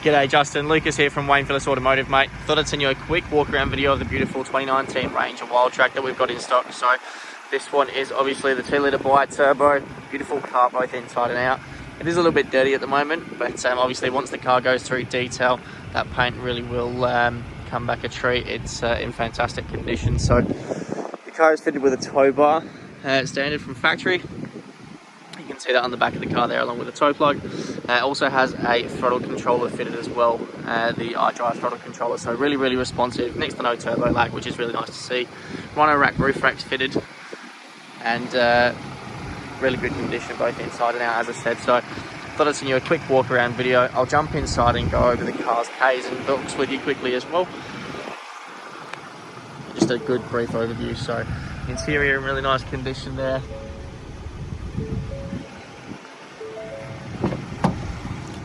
G'day Justin, Lucas here from Phillis Automotive, mate. Thought I'd send you a quick walk around video of the beautiful 2019 Ranger Wildtrack that we've got in stock. So this one is obviously the 2-litre bi-turbo, beautiful car both inside and out. It is a little bit dirty at the moment, but obviously once the car goes through detail, that paint really will come back a treat. It's in fantastic condition. So the car is fitted with a tow bar, standard from factory. You can see that on the back of the car there along with the tow plug. It also has a throttle controller fitted as well, the iDrive throttle controller, so really responsive, next to no turbo lag, which is really nice to see. Mono rack roof racks fitted, and really good condition both inside and out, as I said. So thought I'd send you a quick walk around video. I'll jump inside and go over the car's K's and books with you quickly as well. Just a good brief overview. So interior in really nice condition there.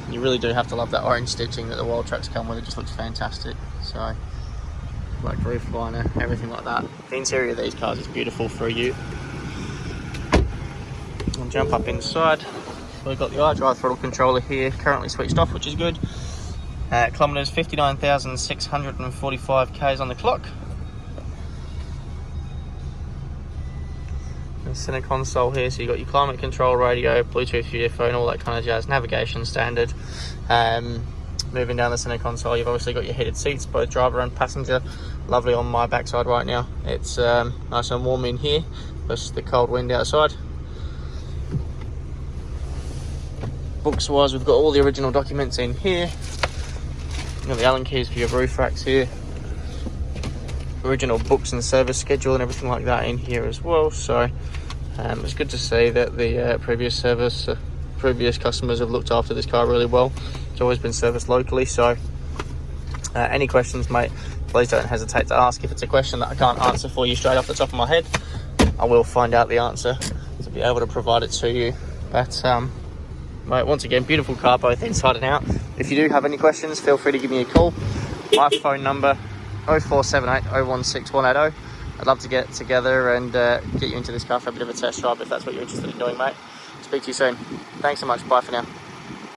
You really do have to love that orange stitching that the Wildtracks come with. It just looks fantastic. So black roof liner, everything like that. The interior of these cars is beautiful for you. I'll jump up inside. So we've got the iDrive throttle controller here, currently switched off, which is good. Kilometers 59,645 k's on the clock. Center console here, so you've got your climate control, radio, Bluetooth for your phone, all that kind of jazz, navigation standard. Moving down the center console, you've obviously got your heated seats, both driver and passenger. Lovely on my backside right now. It's nice and warm in here versus the cold wind outside. Books wise, we've got all the original documents in here. You've got the Allen keys for your roof racks here. Original books and service schedule and everything like that in here as well. So it's good to see that the previous customers have looked after this car really well. It's always been serviced locally. So any questions, mate, please don't hesitate to ask. If it's a question that I can't answer for you straight off the top of my head, I will find out the answer to be able to provide it to you. But mate, once again, beautiful car both inside and out. If you do have any questions, feel free to give me a call. My phone number 0478 016 180. I'd love to get together and get you into this car for a bit of a test drive if that's what you're interested in doing, mate. Speak to you soon. Thanks so much. Bye for now.